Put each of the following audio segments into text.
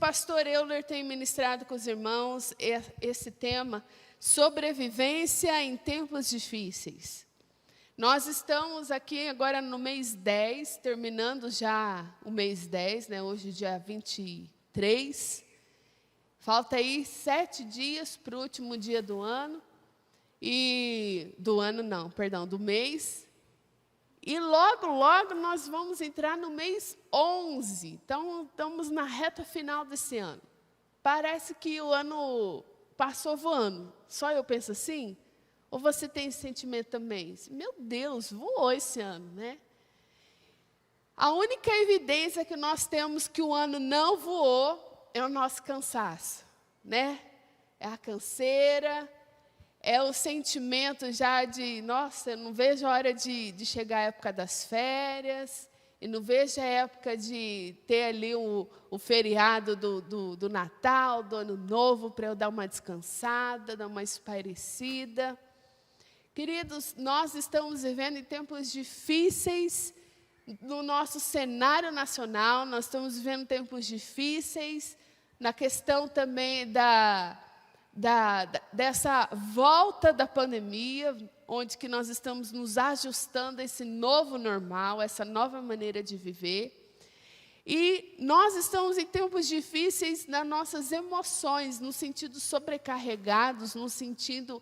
pastor Euler tem ministrado com os irmãos esse tema, sobrevivência em tempos difíceis. Nós estamos aqui agora no mês 10, terminando já o mês 10, né? Hoje dia 23. Falta aí 7 dias para o último dia do ano. Do mês. E logo, logo nós vamos entrar no mês 11. Então, estamos na reta final desse ano. Parece que o ano passou voando. Só eu penso assim? Ou você tem esse sentimento também? Meu Deus, voou esse ano, né? A única evidência que nós temos que o ano não voou é o nosso cansaço, né? É a canseira, é o sentimento já de, nossa, eu não vejo a hora de chegar a época das férias, e não vejo a época de ter ali o feriado do Natal, do Ano Novo, para eu dar uma descansada, dar uma espairecida. Queridos, nós estamos vivendo em tempos difíceis no nosso cenário nacional, nós estamos vivendo tempos difíceis na questão também dessa volta da pandemia, onde que nós estamos nos ajustando a esse novo normal, essa nova maneira de viver. E nós estamos em tempos difíceis nas nossas emoções, no sentido sobrecarregados, no sentido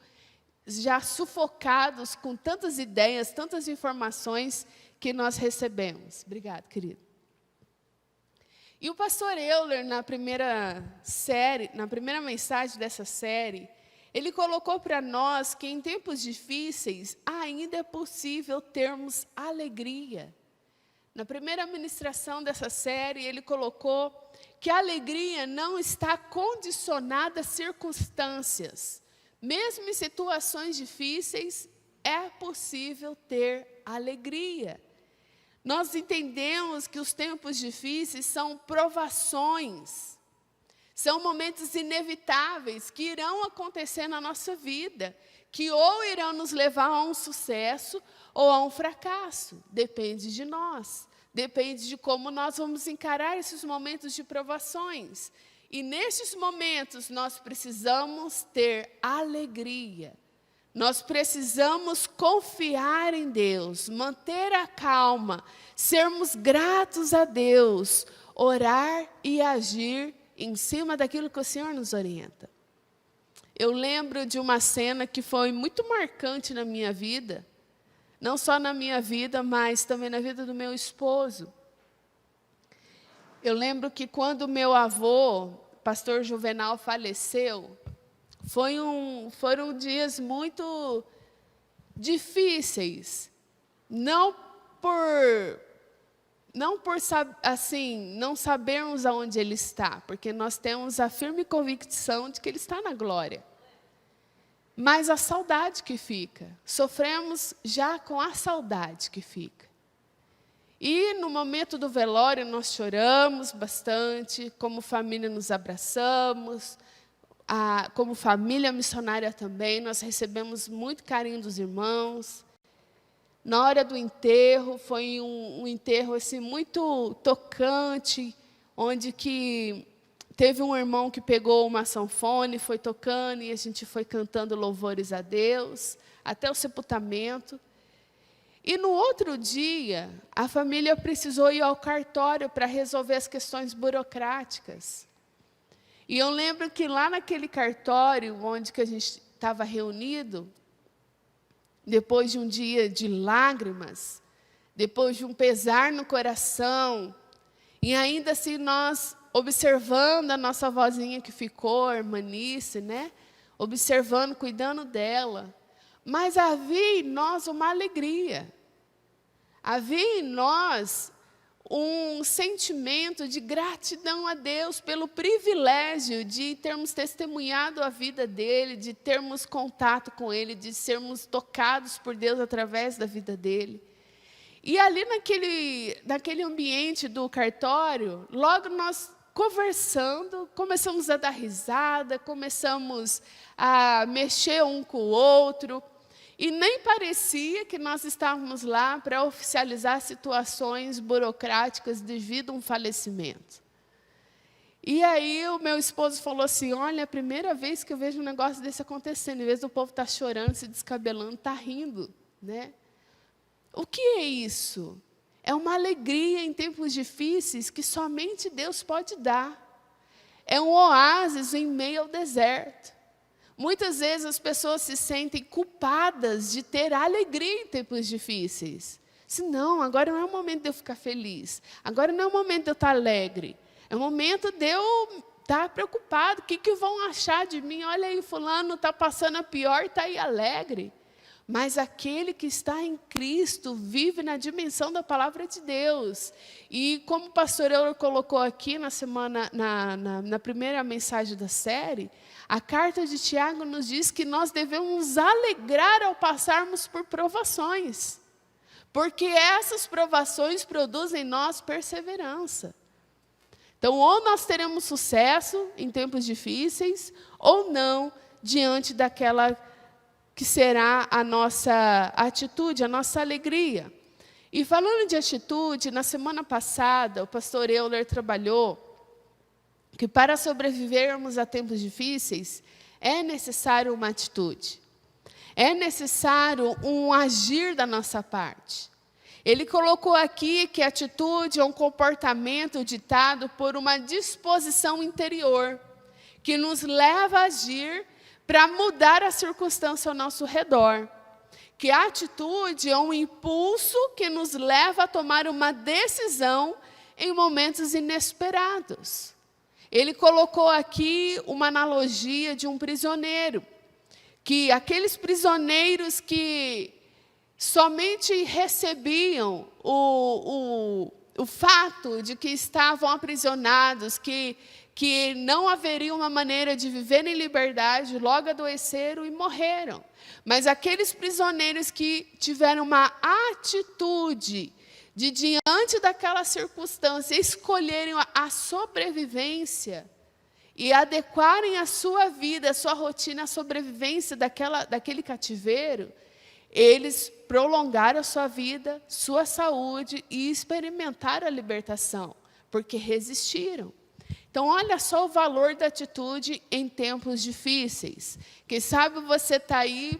já sufocados com tantas ideias, tantas informações que nós recebemos. Obrigada, querido. E o pastor Euler, na primeira mensagem dessa série, ele colocou para nós que em tempos difíceis ainda é possível termos alegria. Na primeira ministração dessa série, ele colocou que a alegria não está condicionada a circunstâncias. Mesmo em situações difíceis, é possível ter alegria. Nós entendemos que os tempos difíceis são provações, são momentos inevitáveis que irão acontecer na nossa vida, que ou irão nos levar a um sucesso ou a um fracasso, depende de nós, depende de como nós vamos encarar esses momentos de provações. E nesses momentos nós precisamos ter alegria. Nós precisamos confiar em Deus, manter a calma, sermos gratos a Deus, orar e agir em cima daquilo que o Senhor nos orienta. Eu lembro de uma cena que foi muito marcante na minha vida, não só na minha vida, mas também na vida do meu esposo. Eu lembro que quando meu avô, pastor Juvenal, faleceu, foram dias muito difíceis, não sabermos aonde ele está, porque nós temos a firme convicção de que ele está na glória. Mas a saudade que fica, sofremos já com a saudade que fica. E no momento do velório nós choramos bastante, como família nos abraçamos, como família missionária também, nós recebemos muito carinho dos irmãos. Na hora do enterro, foi um enterro assim, muito tocante, onde que teve um irmão que pegou uma sanfona e foi tocando, e a gente foi cantando louvores a Deus, até o sepultamento. E no outro dia, a família precisou ir ao cartório para resolver as questões burocráticas. E eu lembro que lá naquele cartório, onde que a gente estava reunido, depois de um dia de lágrimas, depois de um pesar no coração, e ainda assim nós observando a nossa vozinha que ficou, a irmanice, né? Observando, cuidando dela. Mas havia em nós uma alegria. Havia em nós um sentimento de gratidão a Deus pelo privilégio de termos testemunhado a vida dele, de termos contato com ele, de sermos tocados por Deus através da vida dele. E ali naquele ambiente do cartório, logo nós conversando, começamos a dar risada, começamos a mexer um com o outro, e nem parecia que nós estávamos lá para oficializar situações burocráticas devido a um falecimento. E aí o meu esposo falou assim, olha, é a primeira vez que eu vejo um negócio desse acontecendo, em vez do povo estar chorando, se descabelando, está rindo, né? O que é isso? É uma alegria em tempos difíceis que somente Deus pode dar. É um oásis em meio ao deserto. Muitas vezes as pessoas se sentem culpadas de ter alegria em tempos difíceis. Se não, agora não é o momento de eu ficar feliz. Agora não é o momento de eu estar alegre. É o momento de eu estar preocupado. O que vão achar de mim? Olha aí, fulano está passando a pior e está aí alegre. Mas aquele que está em Cristo vive na dimensão da palavra de Deus. E como o pastor Euler colocou aqui na primeira mensagem da série, a carta de Tiago nos diz que nós devemos nos alegrar ao passarmos por provações. Porque essas provações produzem em nós perseverança. Então, ou nós teremos sucesso em tempos difíceis, ou não, diante daquela que será a nossa atitude, a nossa alegria. E falando de atitude, na semana passada, o pastor Euler trabalhou que para sobrevivermos a tempos difíceis, é necessário uma atitude. É necessário um agir da nossa parte. Ele colocou aqui que a atitude é um comportamento ditado por uma disposição interior, que nos leva a agir para mudar a circunstância ao nosso redor. Que a atitude é um impulso que nos leva a tomar uma decisão em momentos inesperados. Ele colocou aqui uma analogia de um prisioneiro, que aqueles prisioneiros que somente recebiam o fato de que estavam aprisionados, que não haveria uma maneira de viver em liberdade, logo adoeceram e morreram. Mas aqueles prisioneiros que tiveram uma atitude de, diante daquela circunstância, escolherem a sobrevivência e adequarem a sua vida, a sua rotina, à sobrevivência daquele cativeiro, eles prolongaram a sua vida, sua saúde e experimentaram a libertação, porque resistiram. Então, olha só o valor da atitude em tempos difíceis. Quem sabe você está aí,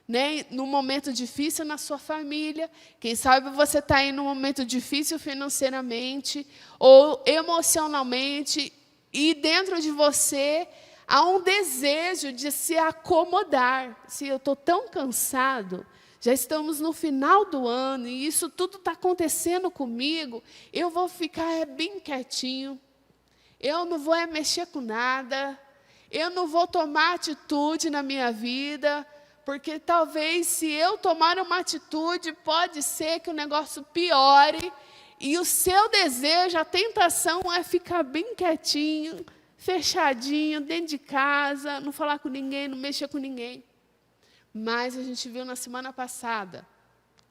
né, num momento difícil na sua família, quem sabe você está aí num momento difícil financeiramente ou emocionalmente, e dentro de você há um desejo de se acomodar. Se eu estou tão cansado, já estamos no final do ano e isso tudo está acontecendo comigo, eu vou ficar bem quietinho, eu não vou mexer com nada, eu não vou tomar atitude na minha vida, porque talvez se eu tomar uma atitude, pode ser que o negócio piore, e o seu desejo, a tentação é ficar bem quietinho, fechadinho, dentro de casa, não falar com ninguém, não mexer com ninguém. Mas a gente viu na semana passada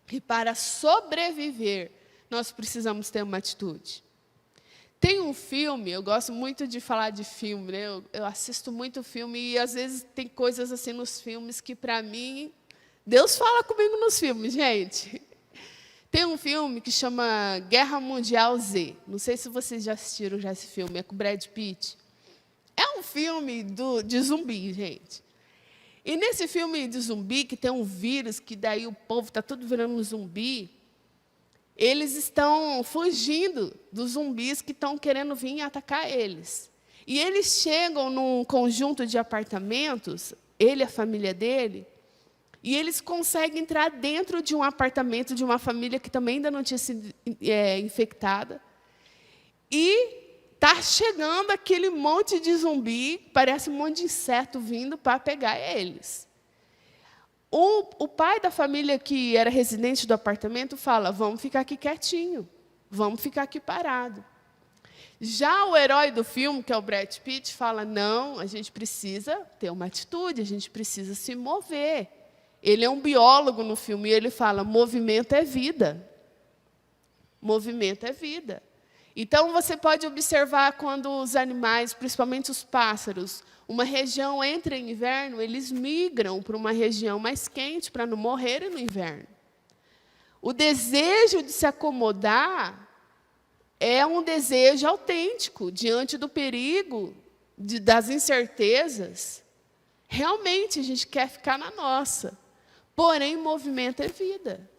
que para sobreviver, nós precisamos ter uma atitude. Tem um filme, eu gosto muito de falar de filme, né? Eu assisto muito filme e às vezes tem coisas assim nos filmes que para mim, Deus fala comigo nos filmes, gente. Tem um filme que chama Guerra Mundial Z. Não sei se vocês já assistiram esse filme, é com o Brad Pitt. É um filme de zumbi, gente. E nesse filme de zumbi, que tem um vírus, que daí o povo está tudo virando zumbi, eles estão fugindo dos zumbis que estão querendo vir atacar eles. E eles chegam num conjunto de apartamentos, ele e a família dele, e eles conseguem entrar dentro de um apartamento de uma família que também ainda não tinha sido infectada. E está chegando aquele monte de zumbi, parece um monte de inseto vindo para pegar eles. O pai da família que era residente do apartamento fala, vamos ficar aqui quietinho, vamos ficar aqui parado. Já o herói do filme, que é o Brad Pitt, fala, não, a gente precisa ter uma atitude, a gente precisa se mover. Ele é um biólogo no filme e ele fala, movimento é vida. Movimento é vida. Então, você pode observar quando os animais, principalmente os pássaros, uma região entra em inverno, eles migram para uma região mais quente para não morrerem no inverno. O desejo de se acomodar é um desejo autêntico diante do perigo, das incertezas. Realmente, a gente quer ficar na nossa. Porém, movimento é vida.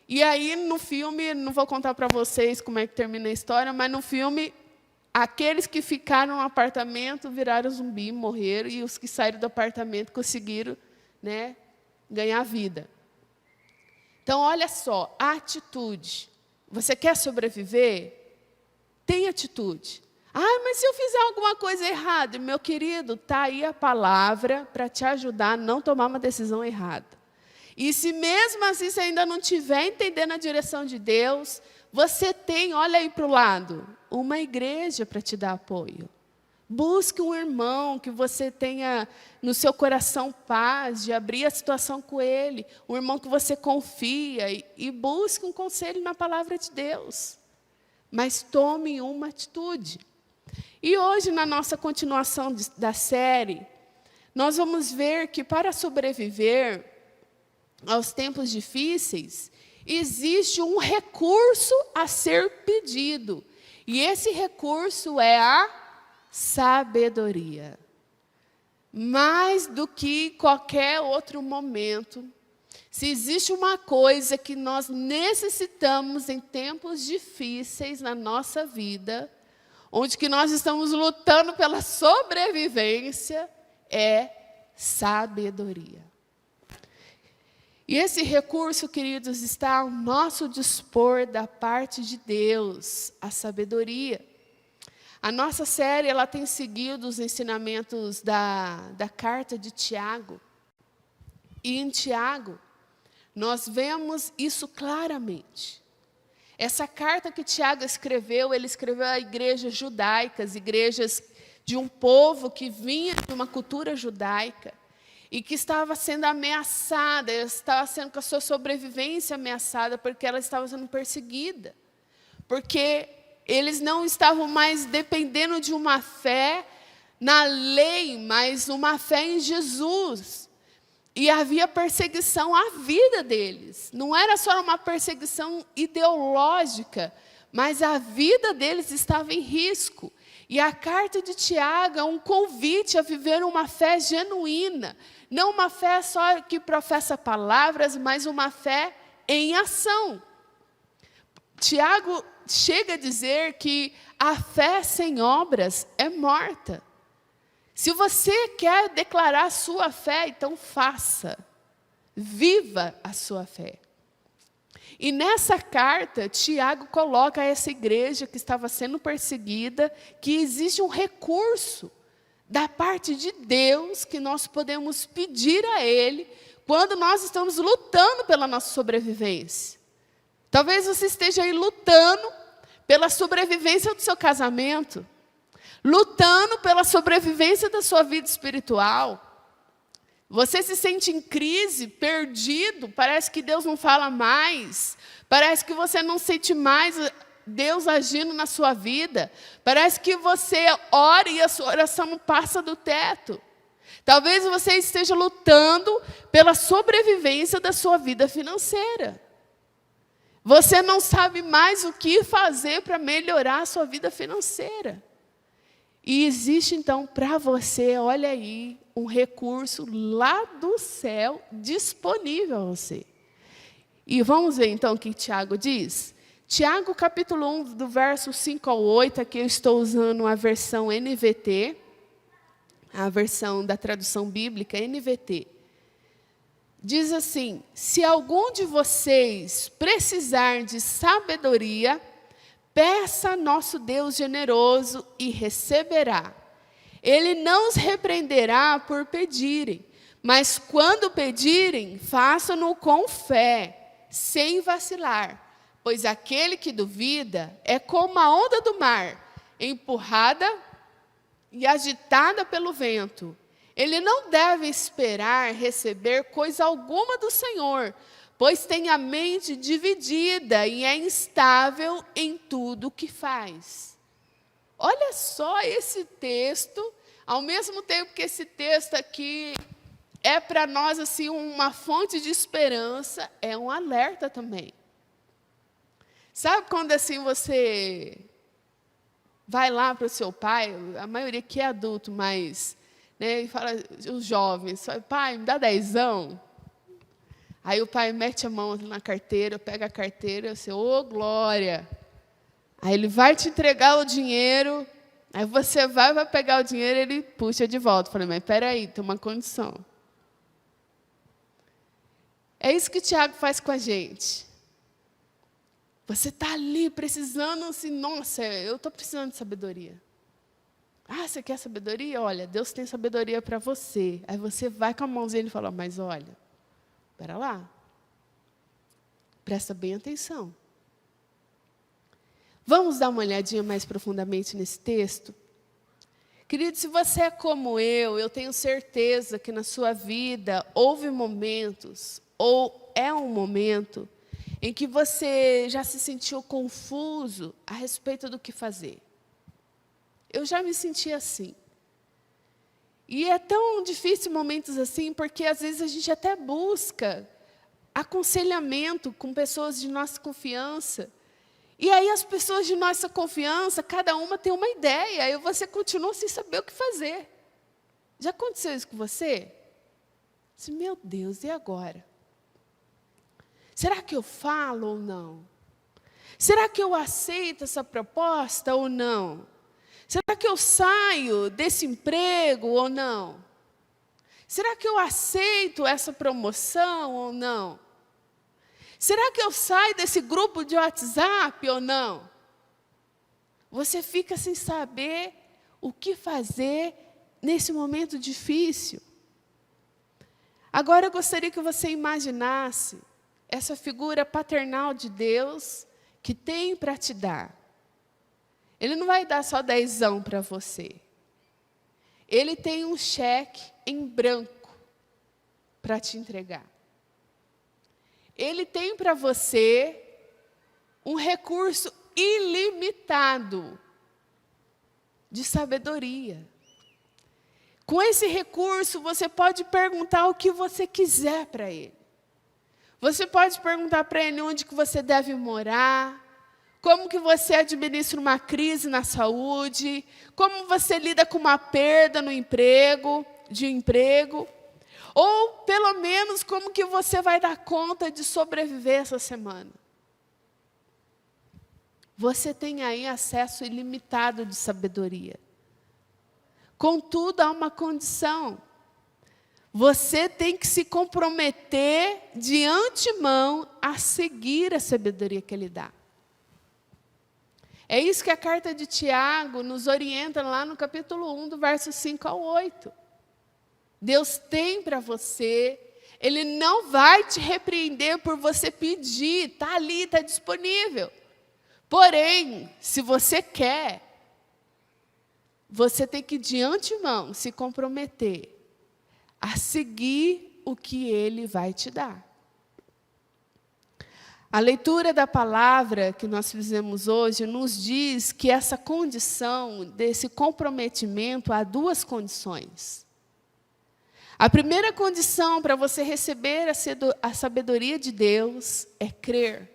E aí, no filme, não vou contar para vocês como é que termina a história, mas no filme, aqueles que ficaram no apartamento viraram zumbi, morreram, e os que saíram do apartamento conseguiram, né, ganhar vida. Então, olha só, a atitude. Você quer sobreviver? Tem atitude. Ah, mas se eu fizer alguma coisa errada? Meu querido, está aí a palavra para te ajudar a não tomar uma decisão errada. E se mesmo assim você ainda não estiver entendendo a direção de Deus, você tem, olha aí para o lado, uma igreja para te dar apoio. Busque um irmão que você tenha no seu coração paz, de abrir a situação com ele. Um irmão que você confia e busque um conselho na palavra de Deus. Mas tome uma atitude. E hoje, na nossa continuação da série, nós vamos ver que para sobreviver aos tempos difíceis, existe um recurso a ser pedido. E esse recurso é a sabedoria. Mais do que qualquer outro momento, se existe uma coisa que nós necessitamos em tempos difíceis na nossa vida, onde que nós estamos lutando pela sobrevivência, é sabedoria. E esse recurso, queridos, está ao nosso dispor da parte de Deus, a sabedoria. A nossa série ela tem seguido os ensinamentos da carta de Tiago. E em Tiago, nós vemos isso claramente. Essa carta que Tiago escreveu, ele escreveu a igrejas judaicas, igrejas de um povo que vinha de uma cultura judaica, e que estava sendo ameaçada, estava sendo com a sua sobrevivência ameaçada, porque ela estava sendo perseguida. Porque eles não estavam mais dependendo de uma fé na lei, mas uma fé em Jesus. E havia perseguição à vida deles. Não era só uma perseguição ideológica, mas a vida deles estava em risco. E a carta de Tiago é um convite a viver uma fé genuína. Não uma fé só que professa palavras, mas uma fé em ação. Tiago chega a dizer que a fé sem obras é morta. Se você quer declarar a sua fé, então faça. Viva a sua fé. E nessa carta, Tiago coloca a essa igreja que estava sendo perseguida, que existe um recurso da parte de Deus que nós podemos pedir a Ele quando nós estamos lutando pela nossa sobrevivência. Talvez você esteja aí lutando pela sobrevivência do seu casamento, lutando pela sobrevivência da sua vida espiritual. Você se sente em crise, perdido, parece que Deus não fala mais, parece que você não sente mais Deus agindo na sua vida, parece que você ora e a sua oração não passa do teto. Talvez você esteja lutando pela sobrevivência da sua vida financeira. Você não sabe mais o que fazer para melhorar a sua vida financeira. E existe então para você, olha aí, um recurso lá do céu disponível a você. E vamos ver então o que Tiago diz? Tiago capítulo 1, do verso 5 ao 8, aqui eu estou usando a versão NVT, a versão da tradução bíblica NVT. Diz assim: se algum de vocês precisar de sabedoria, peça a nosso Deus generoso e receberá. Ele não os repreenderá por pedirem, mas quando pedirem, façam-no com fé, sem vacilar. Pois aquele que duvida é como a onda do mar, empurrada e agitada pelo vento. Ele não deve esperar receber coisa alguma do Senhor, pois tem a mente dividida e é instável em tudo o que faz. Olha só esse texto, ao mesmo tempo que esse texto aqui é para nós assim uma fonte de esperança, é um alerta também. Sabe quando assim você vai lá para o seu pai, a maioria que é adulto, mas, né, e fala, os jovens, fala, pai, me dá 10. Aí o pai mete a mão na carteira, pega a carteira, e você, ô glória. Aí ele vai te entregar o dinheiro, aí você vai pegar o dinheiro, ele puxa de volta. Falei, mas espera aí, tem uma condição. É isso que o Tiago faz com a gente. Você está ali precisando, assim, nossa, eu estou precisando de sabedoria. Ah, você quer sabedoria? Olha, Deus tem sabedoria para você. Aí você vai com a mãozinha e fala, mas olha, espera lá. Presta bem atenção. Vamos dar uma olhadinha mais profundamente nesse texto? Querido, se você é como eu tenho certeza que na sua vida houve momentos, ou é um momento, em que você já se sentiu confuso a respeito do que fazer. Eu já me senti assim. E é tão difícil momentos assim, porque às vezes a gente até busca aconselhamento com pessoas de nossa confiança. E aí as pessoas de nossa confiança, cada uma tem uma ideia, e você continua sem saber o que fazer. Já aconteceu isso com você? Disse, meu Deus, e agora? Será que eu falo ou não? Será que eu aceito essa proposta ou não? Será que eu saio desse emprego ou não? Será que eu aceito essa promoção ou não? Será que eu saio desse grupo de WhatsApp ou não? Você fica sem saber o que fazer nesse momento difícil. Agora eu gostaria que você imaginasse essa figura paternal de Deus que tem para te dar. Ele não vai dar só 10 para você. Ele tem um cheque em branco para te entregar. Ele tem para você um recurso ilimitado de sabedoria. Com esse recurso, você pode perguntar o que você quiser para ele. Você pode perguntar para ele onde que você deve morar, como que você administra uma crise na saúde, como você lida com uma perda no emprego, ou pelo menos como que você vai dar conta de sobreviver essa semana. Você tem aí acesso ilimitado de sabedoria. Contudo, há uma condição. Você tem que se comprometer de antemão a seguir a sabedoria que Ele dá. É isso que a carta de Tiago nos orienta lá no capítulo 1, do verso 5 ao 8. Deus tem para você, Ele não vai te repreender por você pedir, está ali, está disponível. Porém, se você quer, você tem que de antemão se comprometer a seguir o que Ele vai te dar. A leitura da palavra que nós fizemos hoje nos diz que essa condição, desse comprometimento, há duas condições. A primeira condição para você receber a sabedoria de Deus é crer.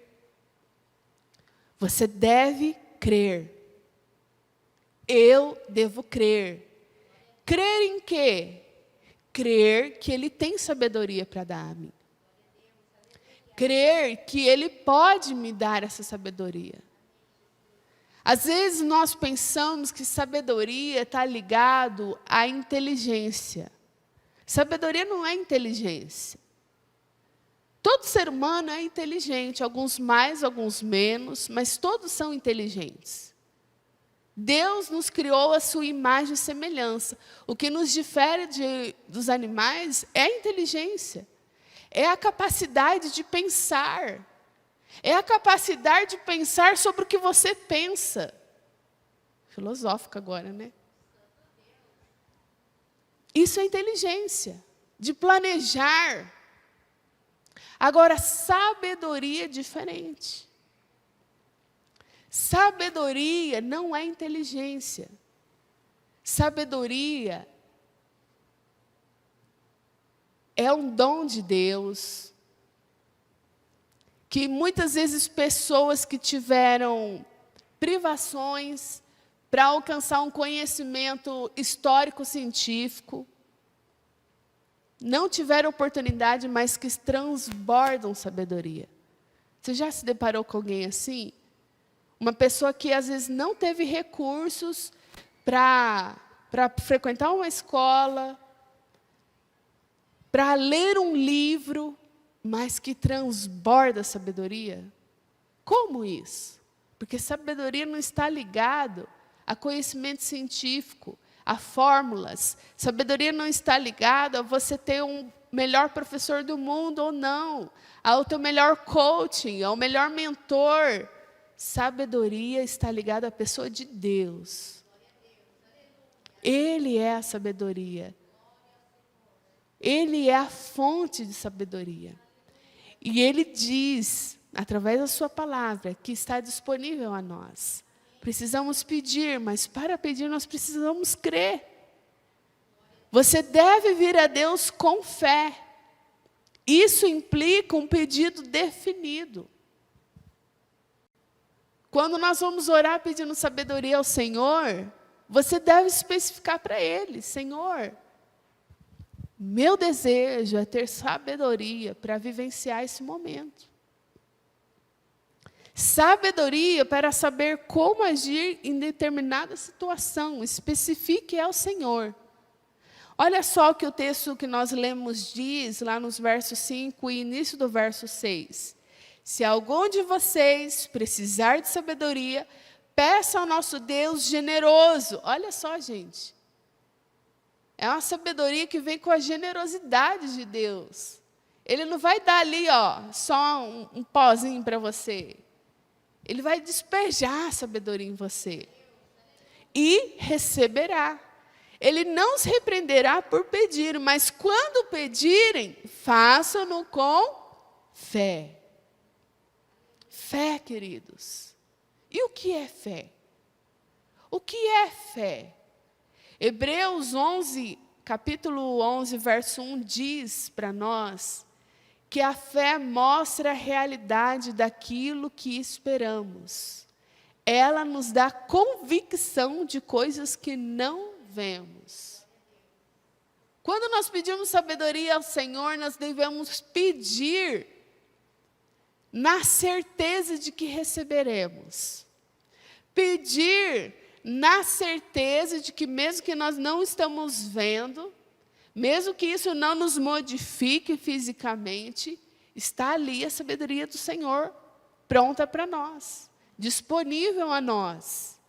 Você deve crer. Eu devo crer. Crer em quê? Crer que Ele tem sabedoria para dar a mim. Crer que Ele pode me dar essa sabedoria. Às vezes nós pensamos que sabedoria está ligado à inteligência. Sabedoria não é inteligência. Todo ser humano é inteligente, alguns mais, alguns menos, mas todos são inteligentes. Deus nos criou a sua imagem e semelhança. O que nos difere dos animais é a inteligência. É a capacidade de pensar. É a capacidade de pensar sobre o que você pensa. Filosófico agora, né? Isso é inteligência, de planejar. Agora, sabedoria é diferente. Sabedoria não é inteligência. Sabedoria é um dom de Deus que muitas vezes pessoas que tiveram privações para alcançar um conhecimento histórico-científico, não tiveram oportunidade, mas que transbordam sabedoria. Você já se deparou com alguém assim? Uma pessoa que às vezes não teve recursos para frequentar uma escola, para ler um livro, mas que transborda sabedoria? Como isso? Porque sabedoria não está ligado a conhecimento científico, a fórmulas. Sabedoria não está ligada a você ter um melhor professor do mundo ou não, ao teu melhor coaching, ao melhor mentor. Sabedoria está ligada à pessoa de Deus. Ele é a sabedoria. Ele é a fonte de sabedoria. E Ele diz, através da sua palavra, que está disponível a nós. Precisamos pedir, mas para pedir nós precisamos crer. Você deve vir a Deus com fé. Isso implica um pedido definido. Quando nós vamos orar pedindo sabedoria ao Senhor, você deve especificar para Ele: Senhor, meu desejo é ter sabedoria para vivenciar esse momento. Sabedoria para saber como agir em determinada situação. Especifique ao Senhor. Olha só o que o texto que nós lemos diz, lá nos versos 5 e início do verso 6. Se algum de vocês precisar de sabedoria, peça ao nosso Deus generoso. Olha só, gente. É uma sabedoria que vem com a generosidade de Deus. Ele não vai dar ali, só um pozinho para você. Ele vai despejar a sabedoria em você. E receberá. Ele não os repreenderá por pedir, mas quando pedirem, façam-no com fé. Fé, queridos. E o que é fé? O que é fé? Hebreus 11, capítulo 11, verso 1, diz para nós que a fé mostra a realidade daquilo que esperamos. Ela nos dá convicção de coisas que não vemos. Quando nós pedimos sabedoria ao Senhor, nós devemos pedir na certeza de que receberemos. Pedir na certeza de que mesmo que nós não estamos vendo, mesmo que isso não nos modifique fisicamente, está ali a sabedoria do Senhor, pronta para nós, disponível a nós.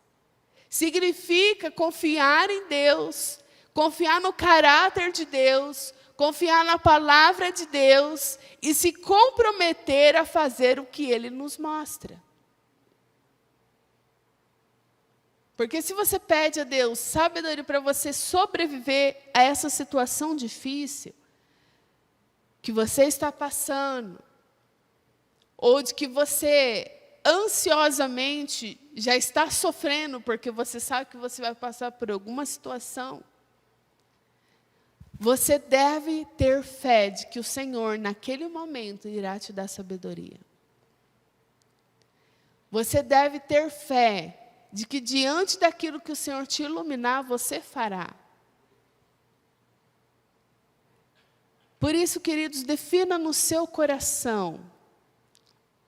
Significa confiar em Deus, confiar no caráter de Deus, confiar na palavra de Deus e se comprometer a fazer o que Ele nos mostra. Porque se você pede a Deus sabedoria para você sobreviver a essa situação difícil que você está passando, ou de que você ansiosamente já está sofrendo porque você sabe que você vai passar por alguma situação, você deve ter fé de que o Senhor, naquele momento, irá te dar sabedoria. Você deve ter fé de que diante daquilo que o Senhor te iluminar, você fará. Por isso, queridos, defina no seu coração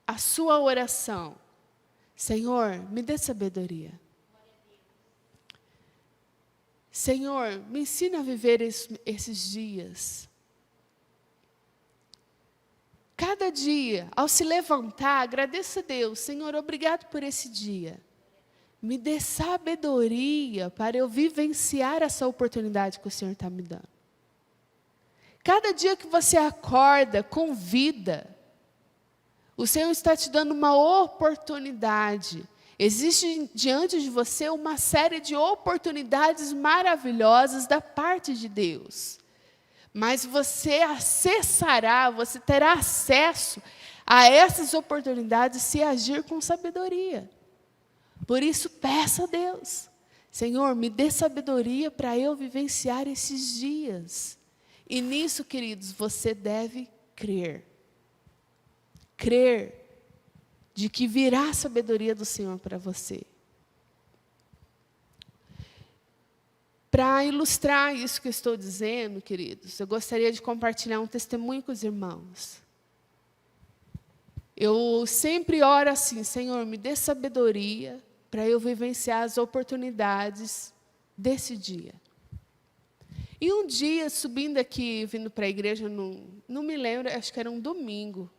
a sua oração. Senhor, me dê sabedoria. Senhor, me ensina a viver esses dias. Cada dia, ao se levantar, agradeça a Deus. Senhor, obrigado por esse dia. Me dê sabedoria para eu vivenciar essa oportunidade que o Senhor está me dando. Cada dia que você acorda com vida, o Senhor está te dando uma oportunidade. Existe diante de você uma série de oportunidades maravilhosas da parte de Deus. Mas você acessará, você terá acesso a essas oportunidades se agir com sabedoria. Por isso, peça a Deus, Senhor, me dê sabedoria para eu vivenciar esses dias. E nisso, queridos, você deve crer. Crer de que virá a sabedoria do Senhor para você. Para ilustrar isso que eu estou dizendo, queridos, eu gostaria de compartilhar um testemunho com os irmãos. Eu sempre oro assim: Senhor, me dê sabedoria para eu vivenciar as oportunidades desse dia. E um dia, subindo aqui, vindo para a igreja, não me lembro, acho que era um domingo.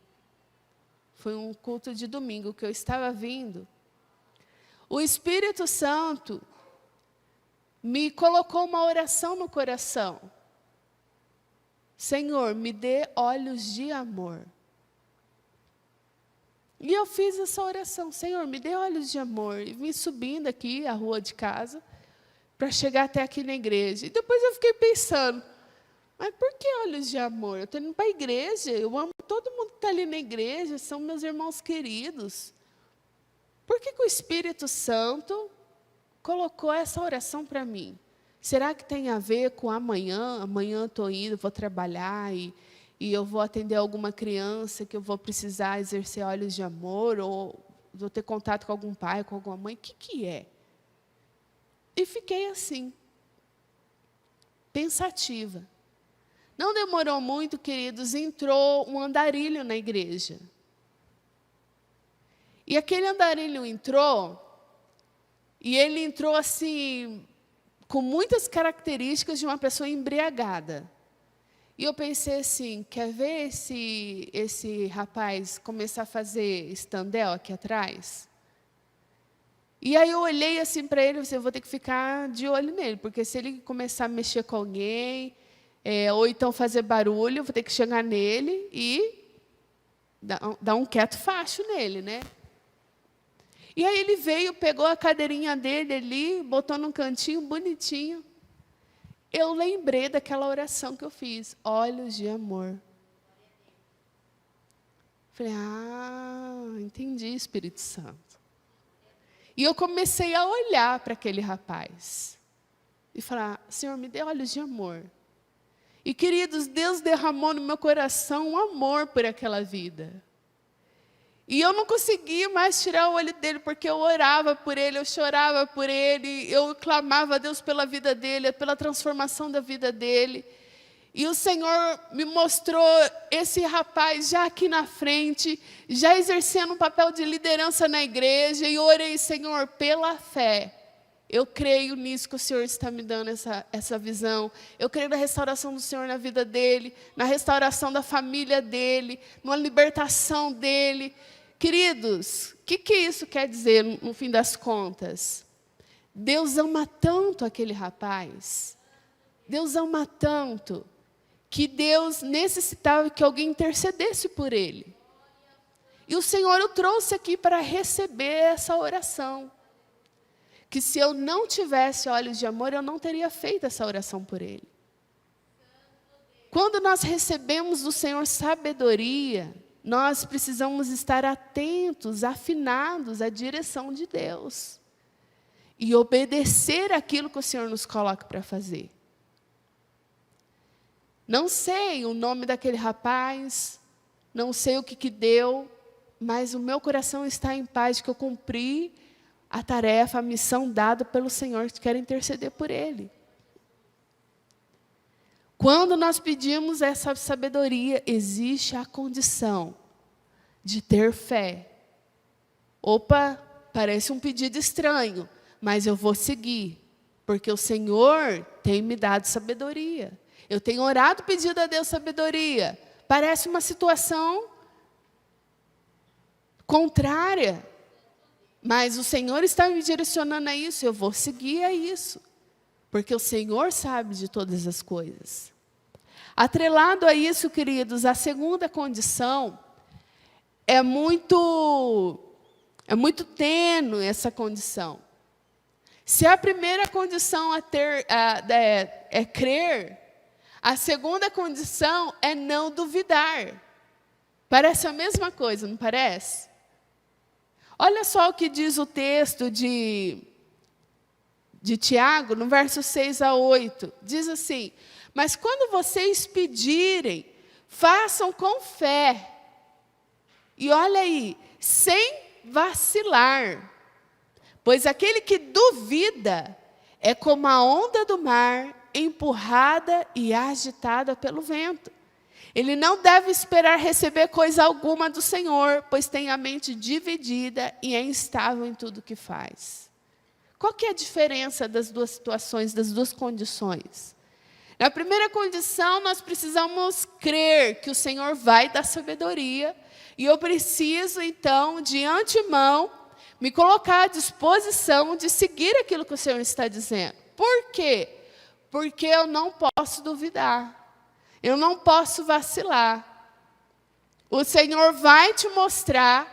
Foi um culto de domingo que eu estava vindo. O Espírito Santo me colocou uma oração no coração. Senhor, me dê olhos de amor. E eu fiz essa oração: Senhor, me dê olhos de amor. E vim subindo aqui a rua de casa para chegar até aqui na igreja. E depois eu fiquei pensando: mas por que olhos de amor? Eu estou indo para a igreja, eu amo todo mundo que está ali na igreja, são meus irmãos queridos. Por que o Espírito Santo colocou essa oração para mim? Será que tem a ver com amanhã? Amanhã eu estou indo, vou trabalhar e eu vou atender alguma criança que eu vou precisar exercer olhos de amor, ou vou ter contato com algum pai, com alguma mãe? O que é? E fiquei assim, pensativa. Não demorou muito, queridos, entrou um andarilho na igreja. E aquele andarilho entrou, e ele entrou assim, com muitas características de uma pessoa embriagada. E eu pensei assim: quer ver esse rapaz começar a fazer stand-up aqui atrás? E aí eu olhei assim para ele e disse: eu vou ter que ficar de olho nele, porque se ele começar a mexer com alguém, ou então fazer barulho, eu vou ter que chegar nele e dar um quieto facho nele, né? E aí ele veio, pegou a cadeirinha dele ali, botou num cantinho bonitinho. Eu lembrei daquela oração que eu fiz: olhos de amor. Falei: entendi, Espírito Santo. E eu comecei a olhar para aquele rapaz e falar: Senhor, me dê olhos de amor. E, queridos, Deus derramou no meu coração um amor por aquela vida. E eu não conseguia mais tirar o olho dele, porque eu orava por ele, eu chorava por ele, eu clamava a Deus pela vida dele, pela transformação da vida dele. E o Senhor me mostrou esse rapaz já aqui na frente, já exercendo um papel de liderança na igreja, e eu orei: Senhor, pela fé, eu creio nisso que o Senhor está me dando essa visão. Eu creio na restauração do Senhor na vida dele, na restauração da família dele, na libertação dele. Queridos, o que isso quer dizer no fim das contas? Deus ama tanto aquele rapaz, Deus ama tanto, que Deus necessitava que alguém intercedesse por ele. E o Senhor o trouxe aqui para receber essa oração. Que se eu não tivesse olhos de amor, eu não teria feito essa oração por ele. Quando nós recebemos do Senhor sabedoria, nós precisamos estar atentos, afinados à direção de Deus. E obedecer aquilo que o Senhor nos coloca para fazer. Não sei o nome daquele rapaz, não sei o que deu, mas o meu coração está em paz de que eu cumpri a tarefa, a missão dada pelo Senhor, que quero interceder por ele. Quando nós pedimos essa sabedoria, existe a condição de ter fé. Opa, parece um pedido estranho, mas eu vou seguir, porque o Senhor tem me dado sabedoria. Eu tenho orado pedindo a Deus sabedoria. Parece uma situação contrária, mas o Senhor está me direcionando a isso, eu vou seguir a isso. Porque o Senhor sabe de todas as coisas. Atrelado a isso, queridos, a segunda condição é muito tênue essa condição. Se a primeira condição é crer, a segunda condição é não duvidar. Parece a mesma coisa, não parece? Olha só o que diz o texto de Tiago, no verso 6 a 8. Diz assim: mas quando vocês pedirem, façam com fé. E olha aí, sem vacilar, pois aquele que duvida é como a onda do mar, empurrada e agitada pelo vento. Ele não deve esperar receber coisa alguma do Senhor, pois tem a mente dividida e é instável em tudo que faz. Qual que é a diferença das duas situações, das duas condições? Na primeira condição, nós precisamos crer que o Senhor vai dar sabedoria, e eu preciso, então, de antemão, me colocar à disposição de seguir aquilo que o Senhor está dizendo. Por quê? Porque eu não posso duvidar. Eu não posso vacilar. O Senhor vai te mostrar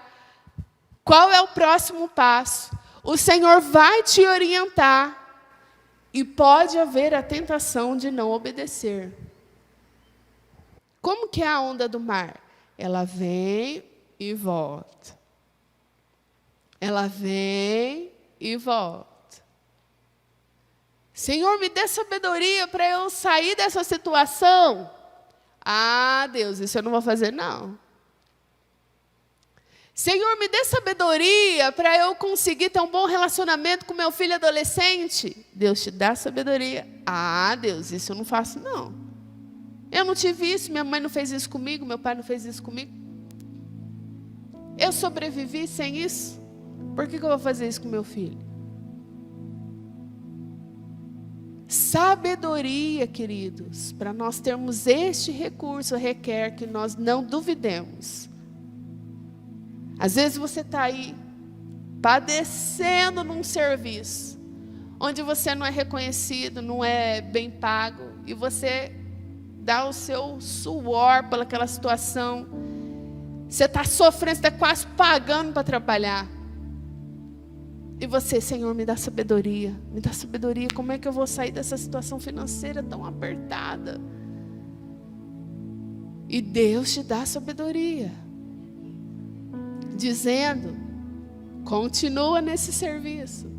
qual é o próximo passo. O Senhor vai te orientar. E pode haver a tentação de não obedecer. Como que é a onda do mar? Ela vem e volta. Ela vem e volta. Senhor, me dê sabedoria para eu sair dessa situação. Ah, Deus, isso eu não vou fazer, não. Senhor, me dê sabedoria para eu conseguir ter um bom relacionamento com meu filho adolescente. Deus te dá sabedoria. Ah, Deus, isso eu não faço, não. Eu não tive isso, minha mãe não fez isso comigo, meu pai não fez isso comigo. Eu sobrevivi sem isso. Por que eu vou fazer isso com meu filho? Sabedoria, queridos, para nós termos este recurso, requer que nós não duvidemos. Às vezes você está aí, padecendo num serviço, onde você não é reconhecido, não é bem pago, e você dá o seu suor pelaquela situação, você está sofrendo, você está quase pagando para trabalhar. E você, Senhor, me dá sabedoria, como é que eu vou sair dessa situação financeira tão apertada? E Deus te dá sabedoria, dizendo, continua nesse serviço.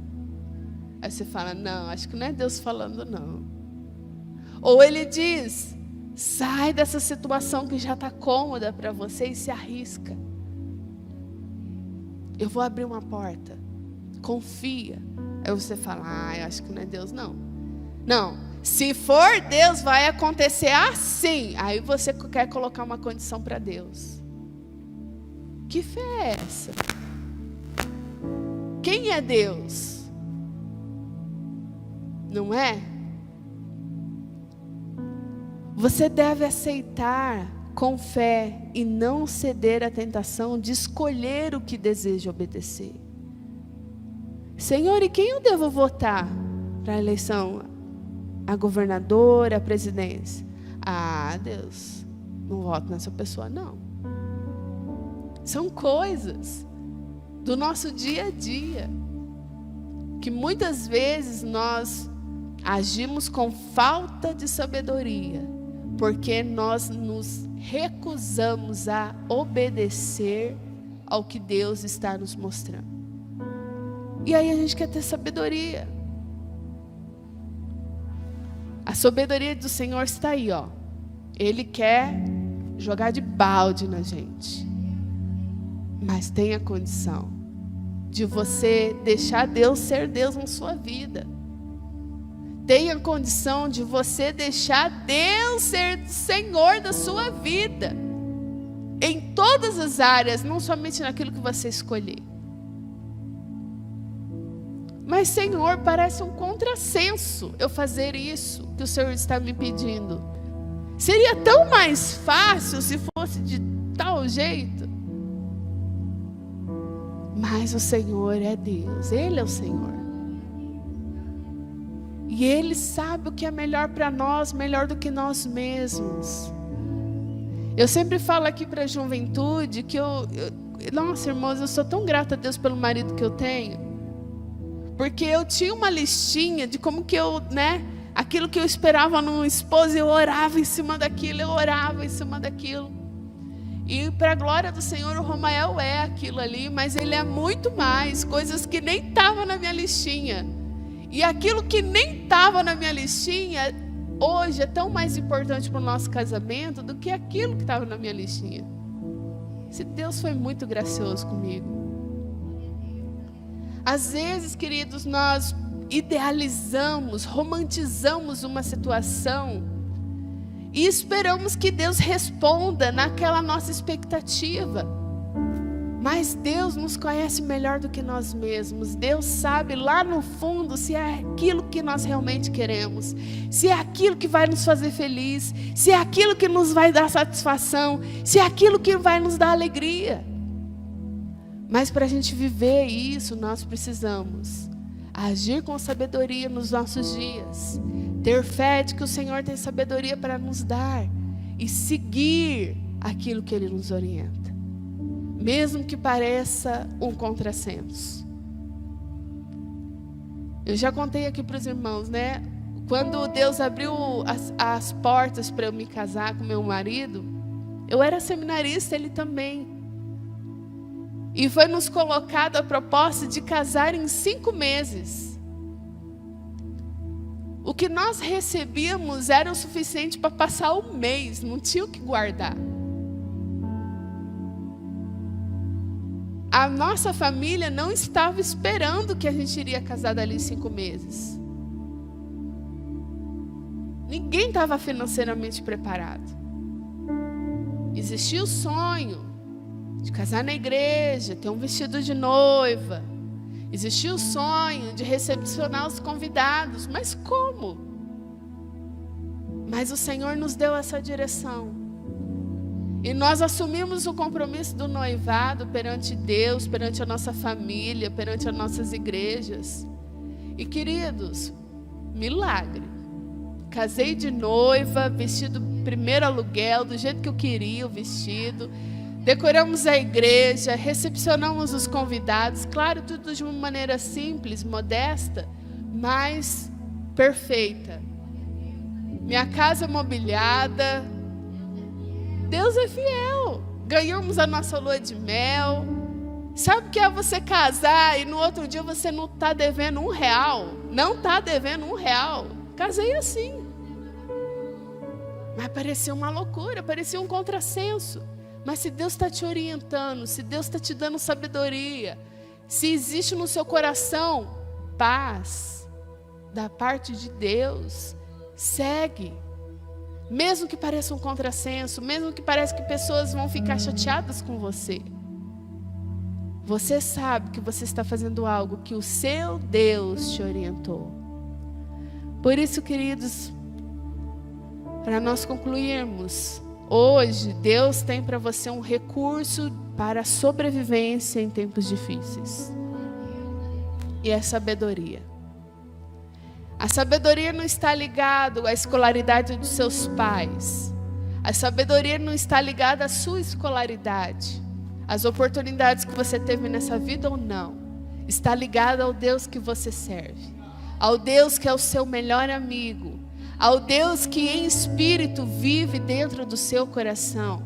Aí você fala, não, acho que não é Deus falando, não. Ou Ele diz, sai dessa situação que já está cômoda para você e se arrisca. Eu vou abrir uma porta. Confia. Aí você fala, eu acho que não é Deus, não. Não, se for Deus, vai acontecer assim. Aí você quer colocar uma condição para Deus. Que fé é essa? Quem é Deus? Não é? Você deve aceitar com fé e não ceder à tentação de escolher o que deseja obedecer. Senhor, e quem eu devo votar para a eleição? A governadora, a presidência? Ah, Deus, não voto nessa pessoa, não. São coisas do nosso dia a dia, que muitas vezes nós agimos com falta de sabedoria, porque nós nos recusamos a obedecer ao que Deus está nos mostrando. E aí a gente quer ter sabedoria. A sabedoria do Senhor está aí, ó. Ele quer jogar de balde na gente. Mas tem a condição de você deixar Deus ser Deus na sua vida. Tem a condição de você deixar Deus ser Senhor da sua vida. Em todas as áreas, não somente naquilo que você escolher. Mas, Senhor, parece um contrassenso eu fazer isso que o Senhor está me pedindo. Seria tão mais fácil se fosse de tal jeito. Mas o Senhor é Deus, Ele é o Senhor. E Ele sabe o que é melhor para nós, melhor do que nós mesmos. Eu sempre falo aqui para a juventude que nossa, irmãos, eu sou tão grata a Deus pelo marido que eu tenho. Porque eu tinha uma listinha de como que eu, aquilo que eu esperava num esposo, eu orava em cima daquilo, E para a glória do Senhor, o Romael é aquilo ali, mas ele é muito mais, coisas que nem estavam na minha listinha. E aquilo que nem estava na minha listinha, hoje é tão mais importante para o nosso casamento do que aquilo que estava na minha listinha. Se Deus foi muito gracioso comigo. Às vezes, queridos, nós idealizamos, romantizamos uma situação e esperamos que Deus responda naquela nossa expectativa. Mas Deus nos conhece melhor do que nós mesmos. Deus sabe lá no fundo se é aquilo que nós realmente queremos, se é aquilo que vai nos fazer feliz, se é aquilo que nos vai dar satisfação, se é aquilo que vai nos dar alegria. Mas para a gente viver isso, nós precisamos agir com sabedoria nos nossos dias, ter fé de que o Senhor tem sabedoria para nos dar e seguir aquilo que Ele nos orienta, mesmo que pareça um contrassenso. Eu já contei aqui para os irmãos, né? Quando Deus abriu as portas para eu me casar com meu marido, eu era seminarista, ele também. E foi nos colocado a proposta de casar em 5 meses. O que nós recebíamos era o suficiente para passar um mês, não tinha o que guardar. A nossa família não estava esperando que a gente iria casar dali 5 meses. Ninguém estava financeiramente preparado. Existia o sonho de casar na igreja, ter um vestido de noiva. Existia o sonho de recepcionar os convidados. Mas como? Mas o Senhor nos deu essa direção. E nós assumimos o compromisso do noivado perante Deus, perante a nossa família, perante as nossas igrejas. E queridos, milagre. Casei de noiva, vestido primeiro aluguel, do jeito que eu queria o vestido. Decoramos a igreja, recepcionamos os convidados. Claro, tudo de uma maneira simples, modesta, mas perfeita. Minha casa mobiliada. Deus é fiel. Ganhamos a nossa lua de mel. Sabe o que é você casar e no outro dia você não está devendo R$1? Não está devendo R$1. Casei assim. Mas parecia uma loucura, parecia um contrassenso. Mas se Deus está te orientando, se Deus está te dando sabedoria, se existe no seu coração paz da parte de Deus, segue. Mesmo que pareça um contrassenso, mesmo que pareça que pessoas vão ficar chateadas com você. Você sabe que você está fazendo algo que o seu Deus te orientou. Por isso, queridos, para nós concluirmos, hoje Deus tem para você um recurso para a sobrevivência em tempos difíceis. E é sabedoria. A sabedoria não está ligada à escolaridade dos seus pais. A sabedoria não está ligada à sua escolaridade. As oportunidades que você teve nessa vida ou não. Está ligada ao Deus que você serve. Ao Deus que é o seu melhor amigo. Ao Deus que em espírito vive dentro do seu coração.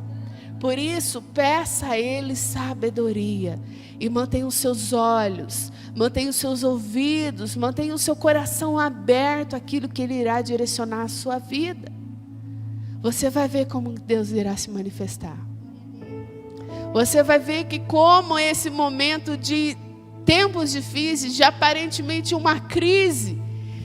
Por isso, peça a Ele sabedoria. E mantenha os seus olhos, mantenha os seus ouvidos, mantenha o seu coração aberto àquilo que Ele irá direcionar a sua vida. Você vai ver como Deus irá se manifestar. Você vai ver que como esse momento de tempos difíceis, de aparentemente uma crise,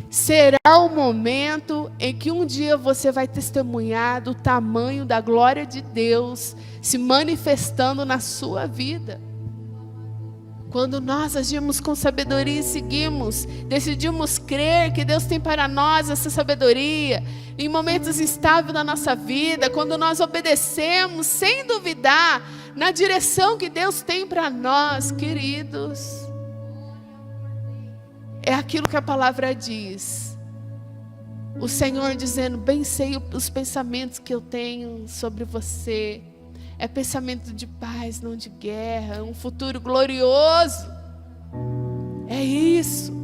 será o momento em que um dia você vai testemunhar do tamanho da glória de Deus se manifestando na sua vida. Quando nós agimos com sabedoria e seguimos, decidimos crer que Deus tem para nós essa sabedoria, em momentos instáveis da nossa vida, quando nós obedecemos sem duvidar na direção que Deus tem para nós, queridos, é aquilo que a palavra diz. O Senhor dizendo, bem sei os pensamentos que eu tenho sobre você. É pensamento de paz, não de guerra, um futuro glorioso. É isso.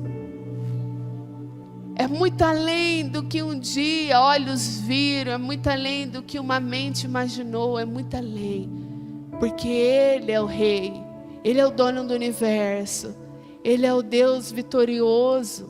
É muito além do que um dia olhos viram, é muito além do que uma mente imaginou, é muito além. Porque Ele é o Rei, Ele é o dono do universo, Ele é o Deus vitorioso.